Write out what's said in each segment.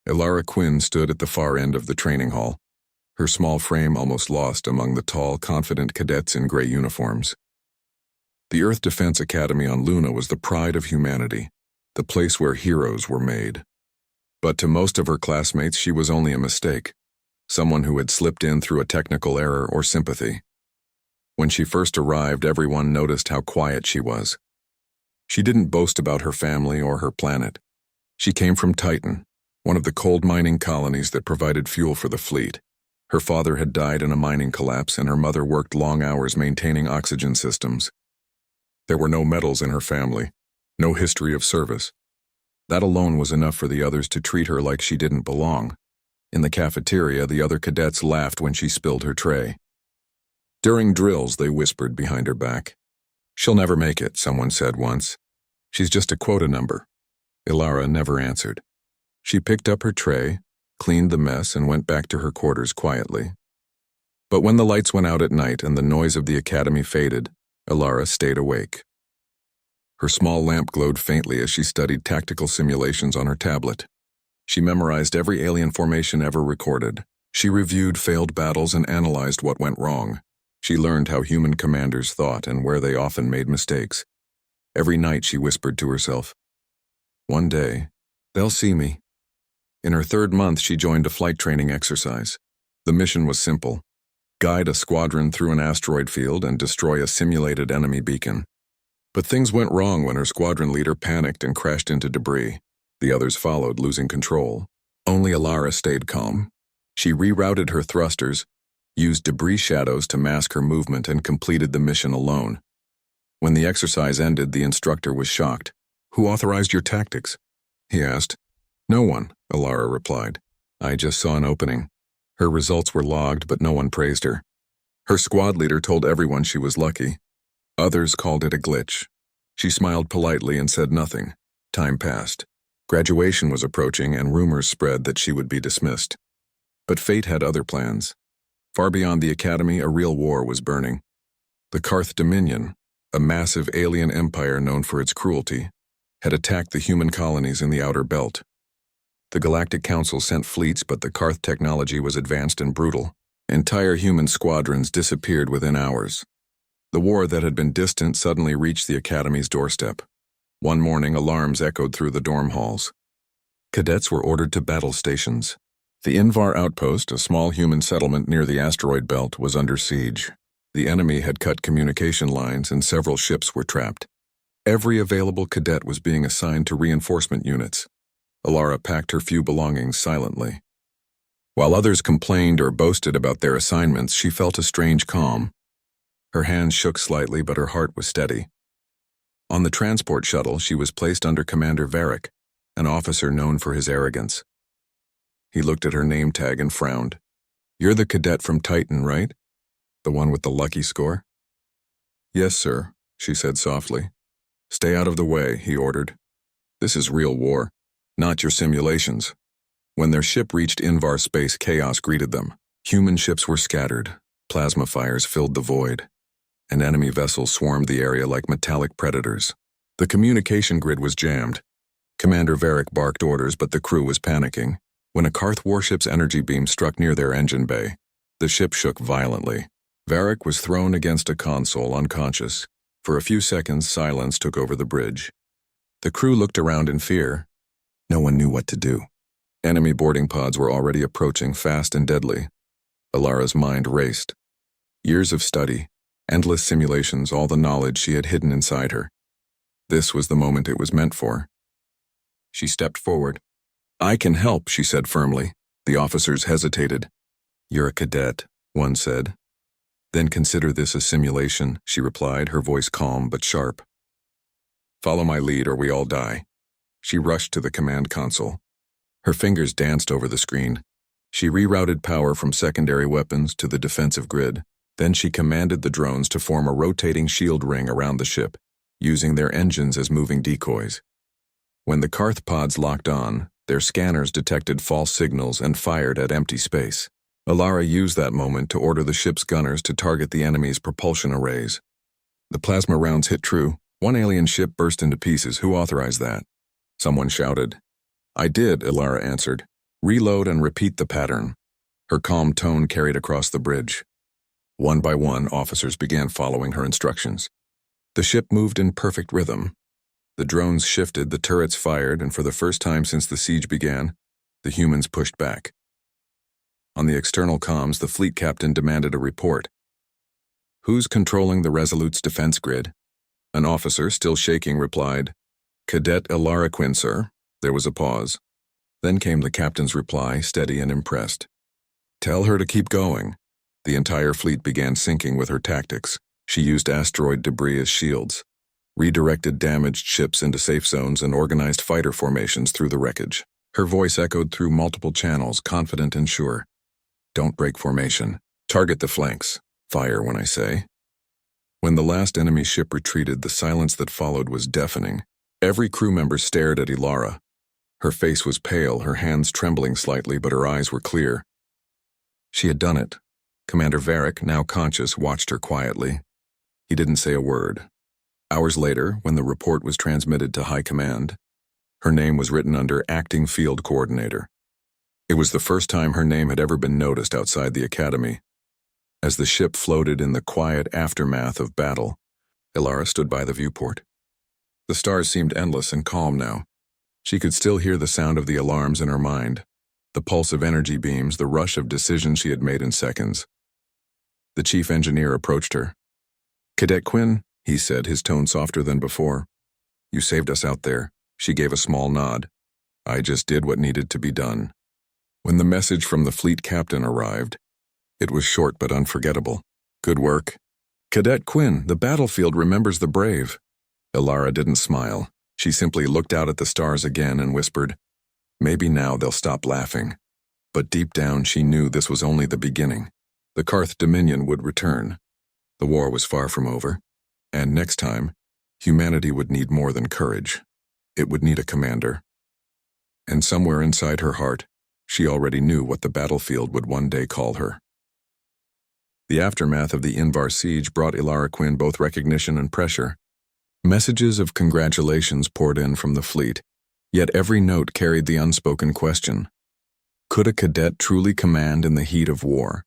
Ilara Quinn stood at the far end of the training hall, her small frame almost lost among the tall, confident cadets in gray uniforms. The Earth Defense Academy on Luna was the pride of humanity, the place where heroes were made. But to most of her classmates, she was only a mistake, someone who had slipped in through a technical error or sympathy. When she first arrived, everyone noticed how quiet she was. She didn't boast about her family or her planet. She came from Titan, one of the coal mining colonies that provided fuel for the fleet. Her father had died in a mining collapse, and her mother worked long hours maintaining oxygen systems. There were no medals in her family, no history of service. That alone was enough for the others to treat her like she didn't belong. In the cafeteria, the other cadets laughed when she spilled her tray. During drills, they whispered behind her back. "She'll never make it," someone said once. "She's just a quota number." Ilara never answered. She picked up her tray, cleaned the mess, and went back to her quarters quietly. But when the lights went out at night and the noise of the academy faded, Ilara stayed awake. Her small lamp glowed faintly as she studied tactical simulations on her tablet. She memorized every alien formation ever recorded. She reviewed failed battles and analyzed what went wrong. She learned how human commanders thought and where they often made mistakes. Every night she whispered to herself, "One day, they'll see me." In her third month, she joined a flight training exercise. The mission was simple: guide a squadron through an asteroid field and destroy a simulated enemy beacon. But things went wrong when her squadron leader panicked and crashed into debris. The others followed, losing control. Only Ilara stayed calm. She rerouted her thrusters, used debris shadows to mask her movement, and completed the mission alone. When the exercise ended, the instructor was shocked. "Who authorized your tactics?" he asked. "No one," Ilara replied. "I just saw an opening." Her results were logged, but no one praised her. Her squad leader told everyone she was lucky. Others called it a glitch. She smiled politely and said nothing. Time passed. Graduation was approaching, and rumors spread that she would be dismissed. But fate had other plans. Far beyond the academy, a real war was burning. The Karth Dominion, a massive alien empire known for its cruelty, had attacked the human colonies in the outer belt. The Galactic Council sent fleets, but the Karth technology was advanced and brutal. Entire human squadrons disappeared within hours. The war that had been distant suddenly reached the Academy's doorstep. One morning, alarms echoed through the dorm halls. Cadets were ordered to battle stations. The Invar outpost, a small human settlement near the asteroid belt, was under siege. The enemy had cut communication lines and several ships were trapped. Every available cadet was being assigned to reinforcement units. Ilara packed her few belongings silently. While others complained or boasted about their assignments, she felt a strange calm. Her hands shook slightly, but her heart was steady. On the transport shuttle, she was placed under Commander Varric, an officer known for his arrogance. He looked at her name tag and frowned. "You're the cadet from Titan, right? The one with the lucky score?" "Yes, sir," she said softly. "Stay out of the way," he ordered. "This is real war, not your simulations." When their ship reached Invar space, chaos greeted them. Human ships were scattered. Plasma fires filled the void, and enemy vessels swarmed the area like metallic predators. The communication grid was jammed. Commander Varric barked orders, but the crew was panicking. When a Karth warship's energy beam struck near their engine bay, the ship shook violently. Varric was thrown against a console, unconscious. For a few seconds, silence took over the bridge. The crew looked around in fear. No one knew what to do. Enemy boarding pods were already approaching, fast and deadly. Ilara's mind raced. Years of study, endless simulations, all the knowledge she had hidden inside her. This was the moment it was meant for. She stepped forward. "I can help," she said firmly. The officers hesitated. "You're a cadet," one said. "Then consider this a simulation," she replied, her voice calm but sharp. "Follow my lead or we all die." She rushed to the command console. Her fingers danced over the screen. She rerouted power from secondary weapons to the defensive grid. Then she commanded the drones to form a rotating shield ring around the ship, using their engines as moving decoys. When the Karth pods locked on, their scanners detected false signals and fired at empty space. Ilara used that moment to order the ship's gunners to target the enemy's propulsion arrays. The plasma rounds hit true. One alien ship burst into pieces. "Who authorized that?" Someone shouted. "I did," Ilara answered. Reload and repeat the pattern. Her calm tone carried across the bridge. One by one, officers began following her instructions. The ship moved in perfect rhythm. The drones shifted, the turrets fired, and for the first time since the siege began, the humans pushed back. On the external comms, the fleet captain demanded a report. "Who's controlling the Resolute's defense grid?" An officer, still shaking, replied, "Cadet Elara Quinn, sir." There was a pause. Then came the captain's reply, steady and impressed. "Tell her to keep going." The entire fleet began syncing with her tactics. She used asteroid debris as shields, redirected damaged ships into safe zones, and organized fighter formations through the wreckage. Her voice echoed through multiple channels, confident and sure. "Don't break formation. Target the flanks. Fire when I say." When the last enemy ship retreated, the silence that followed was deafening. Every crew member stared at Elara. Her face was pale, her hands trembling slightly, but her eyes were clear. She had done it. Commander Varric, now conscious, watched her quietly. He didn't say a word. Hours later, when the report was transmitted to High Command, her name was written under Acting Field Coordinator. It was the first time her name had ever been noticed outside the Academy. As the ship floated in the quiet aftermath of battle, Elara stood by the viewport. The stars seemed endless and calm now. She could still hear the sound of the alarms in her mind, the pulse of energy beams, the rush of decisions she had made in seconds. The chief engineer approached her. "Cadet Quinn," he said, his tone softer than before. "You saved us out there." She gave a small nod. "I just did what needed to be done." When the message from the fleet captain arrived, it was short but unforgettable. "Good work." "Cadet Quinn, the battlefield remembers the brave." Elara didn't smile. She simply looked out at the stars again and whispered, "Maybe now they'll stop laughing." But deep down she knew this was only the beginning. The Karth Dominion would return. The war was far from over. And next time, humanity would need more than courage. It would need a commander. And somewhere inside her heart, she already knew what the battlefield would one day call her. The aftermath of the Invar siege brought Elara Quinn both recognition and pressure. Messages of congratulations poured in from the fleet, yet every note carried the unspoken question. Could a cadet truly command in the heat of war?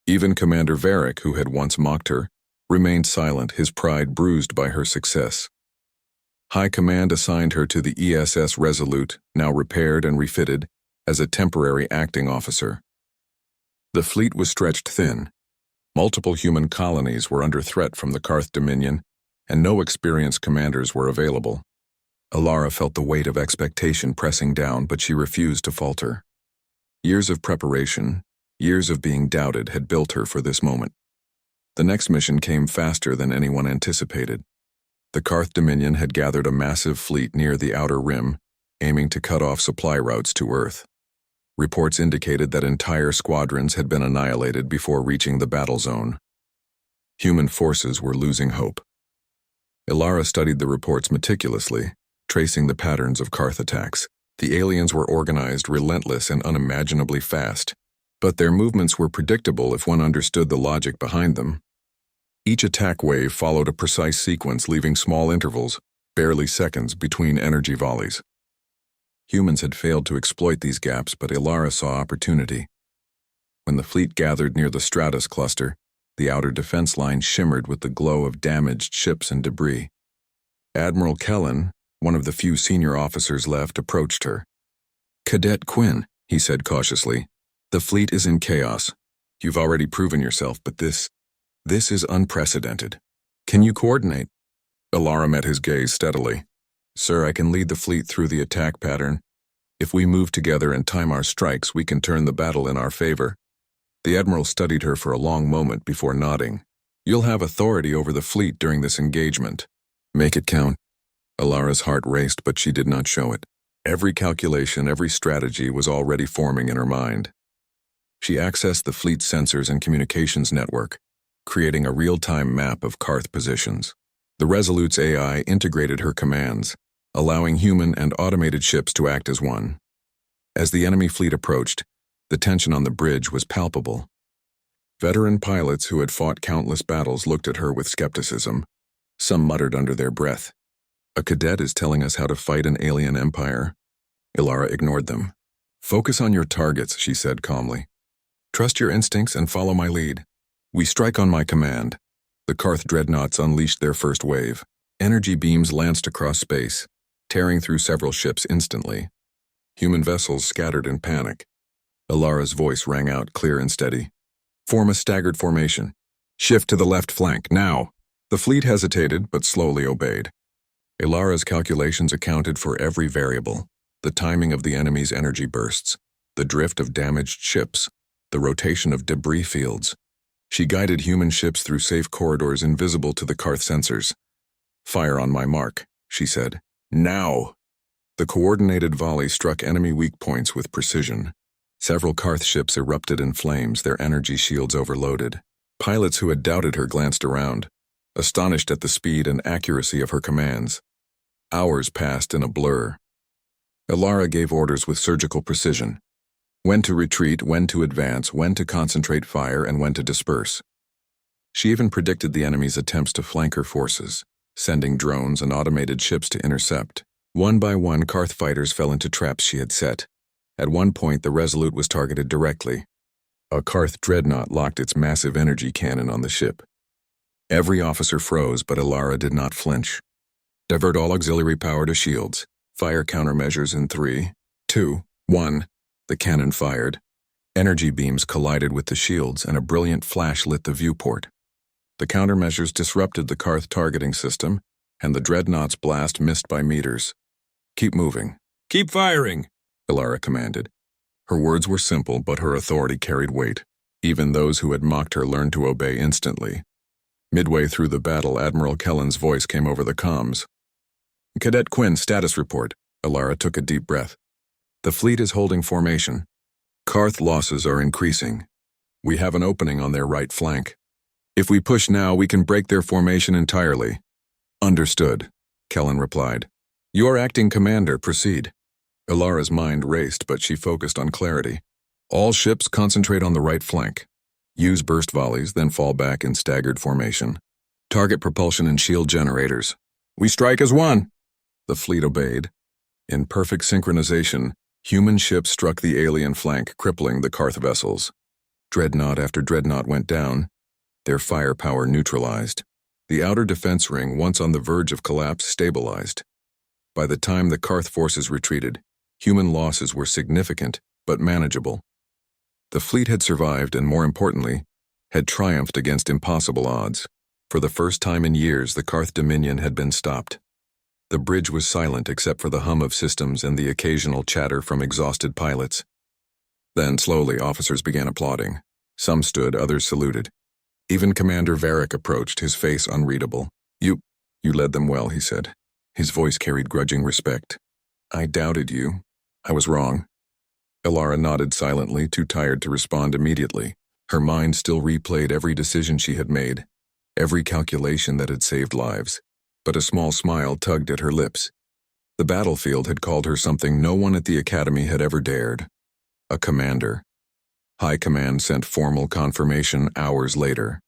Even Commander Varric, who had once mocked her, remained silent, his pride bruised by her success. High Command assigned her to the ESS Resolute, now repaired and refitted, as a temporary acting officer. The fleet was stretched thin. Multiple human colonies were under threat from the Karth Dominion, and no experienced commanders were available. Elara felt the weight of expectation pressing down, but she refused to falter. Years of preparation, years of being doubted, had built her for this moment. The next mission came faster than anyone anticipated. The Karth Dominion had gathered a massive fleet near the Outer Rim, aiming to cut off supply routes to Earth. Reports indicated that entire squadrons had been annihilated before reaching the battle zone. Human forces were losing hope. Elara studied the reports meticulously, tracing the patterns of Karth attacks. The aliens were organized, relentless, and unimaginably fast, but their movements were predictable if one understood the logic behind them. Each attack wave followed a precise sequence, leaving small intervals, barely seconds, between energy volleys. Humans had failed to exploit these gaps, but Elara saw opportunity. When the fleet gathered near the Stratus cluster, the outer defense line shimmered with the glow of damaged ships and debris. Admiral Kellen, one of the few senior officers left, approached her. "Cadet Quinn," he said cautiously, "the fleet is in chaos. You've already proven yourself, but this is unprecedented. Can you coordinate?" Elara met his gaze steadily. "Sir, I can lead the fleet through the attack pattern. If we move together and time our strikes, we can turn the battle in our favor." The Admiral studied her for a long moment before nodding. "You'll have authority over the fleet during this engagement. Make it count." Elara's heart raced, but she did not show it. Every calculation, every strategy was already forming in her mind. She accessed the fleet's sensors and communications network, creating a real-time map of Karth positions. The Resolute's AI integrated her commands, allowing human and automated ships to act as one. As the enemy fleet approached, the tension on the bridge was palpable. Veteran pilots who had fought countless battles looked at her with skepticism. Some muttered under their breath, "A cadet is telling us how to fight an alien empire." Elara ignored them. Focus on your targets, she said calmly. Trust your instincts and follow my lead. We strike on my command. The Karth dreadnoughts unleashed their first wave. Energy beams lanced across space, tearing through several ships instantly. Human vessels scattered in panic. Alara's voice rang out clear and steady. Form a staggered formation. Shift to the left flank, now. The fleet hesitated, but slowly obeyed. Alara's calculations accounted for every variable: the timing of the enemy's energy bursts, the drift of damaged ships, the rotation of debris fields. She guided human ships through safe corridors invisible to the Karth sensors. Fire on my mark, she said. Now! The coordinated volley struck enemy weak points with precision. Several Karth ships erupted in flames, their energy shields overloaded. Pilots who had doubted her glanced around, astonished at the speed and accuracy of her commands. Hours passed in a blur. Alara gave orders with surgical precision. When to retreat, when to advance, when to concentrate fire, and when to disperse. She even predicted the enemy's attempts to flank her forces, sending drones and automated ships to intercept. One by one, Karth fighters fell into traps she had set. At one point, the Resolute was targeted directly. A Karth dreadnought locked its massive energy cannon on the ship. Every officer froze, but Alara did not flinch. Divert all auxiliary power to shields. Fire countermeasures in 3, 2, 1. The cannon fired. Energy beams collided with the shields, and a brilliant flash lit the viewport. The countermeasures disrupted the Karth targeting system, and the dreadnought's blast missed by meters. Keep moving. Keep firing, Alara commanded. Her words were simple, but her authority carried weight. Even those who had mocked her learned to obey instantly. Midway through the battle, Admiral Kellen's voice came over the comms. Cadet Quinn, status report. Alara took a deep breath. The fleet is holding formation. Karth losses are increasing. We have an opening on their right flank. If we push now, we can break their formation entirely. Understood, Kellen replied. Your acting commander, proceed. Alara's mind raced, but she focused on clarity. All ships concentrate on the right flank. Use burst volleys, then fall back in staggered formation. Target propulsion and shield generators. We strike as one. The fleet obeyed. In perfect synchronization, human ships struck the alien flank, crippling the Karth vessels. Dreadnought after dreadnought went down, their firepower neutralized. The outer defense ring, once on the verge of collapse, stabilized. By the time the Karth forces retreated, human losses were significant, but manageable. The fleet had survived and, more importantly, had triumphed against impossible odds. For the first time in years, the Karth Dominion had been stopped. The bridge was silent except for the hum of systems and the occasional chatter from exhausted pilots. Then, slowly, officers began applauding. Some stood, others saluted. Even Commander Varric approached, his face unreadable. You led them well, he said. His voice carried grudging respect. I doubted you. I was wrong. Alara nodded silently, too tired to respond immediately. Her mind still replayed every decision she had made, every calculation that had saved lives. But a small smile tugged at her lips. The battlefield had called her something no one at the Academy had ever dared. A commander. High Command sent formal confirmation hours later.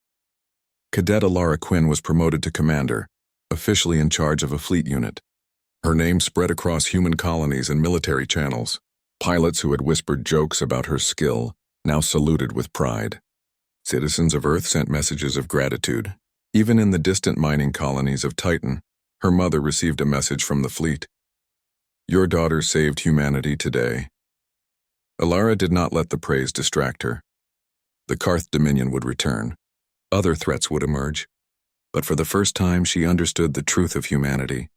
Cadet Alara Quinn was promoted to commander, officially in charge of a fleet unit. Her name spread across human colonies and military channels. Pilots who had whispered jokes about her skill now saluted with pride. Citizens of Earth sent messages of gratitude. Even in the distant mining colonies of Titan, her mother received a message from the fleet. Your daughter saved humanity today. Alara did not let the praise distract her. The Karth Dominion would return. Other threats would emerge. But for the first time, she understood the truth of humanity.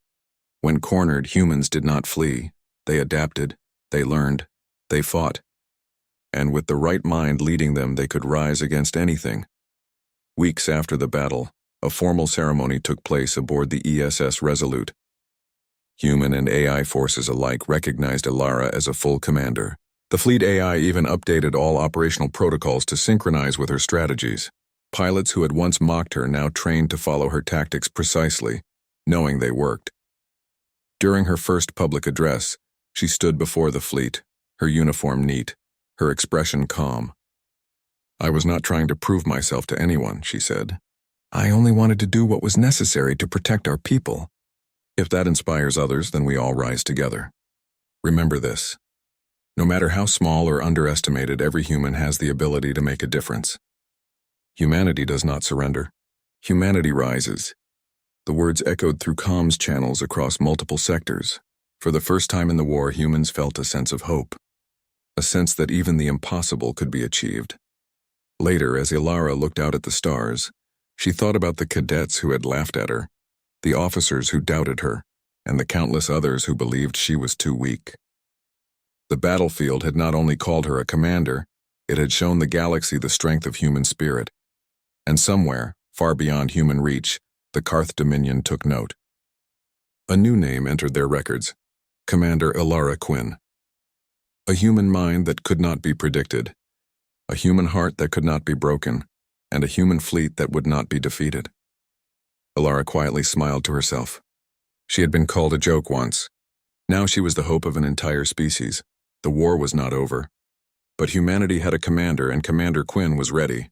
When cornered, humans did not flee. They adapted, they learned, they fought. And with the right mind leading them, they could rise against anything. Weeks after the battle, a formal ceremony took place aboard the ESS Resolute. Human and AI forces alike recognized Alara as a full commander. The fleet AI even updated all operational protocols to synchronize with her strategies. Pilots who had once mocked her now trained to follow her tactics precisely, knowing they worked. During her first public address, she stood before the fleet, her uniform neat, her expression calm. I was not trying to prove myself to anyone, she said. I only wanted to do what was necessary to protect our people. If that inspires others, then we all rise together. Remember this. No matter how small or underestimated, every human has the ability to make a difference. Humanity does not surrender. Humanity rises. The words echoed through comms channels across multiple sectors. For the first time in the war, humans felt a sense of hope, a sense that even the impossible could be achieved. Later, as Ilara looked out at the stars, she thought about the cadets who had laughed at her, the officers who doubted her, and the countless others who believed she was too weak. The battlefield had not only called her a commander, it had shown the galaxy the strength of human spirit. And somewhere, far beyond human reach, the Karth Dominion took note. A new name entered their records: Commander Ilara Quinn. A human mind that could not be predicted, a human heart that could not be broken, and a human fleet that would not be defeated. Ilara quietly smiled to herself. She had been called a joke once. Now she was the hope of an entire species. The war was not over. But humanity had a commander, and Commander Quinn was ready.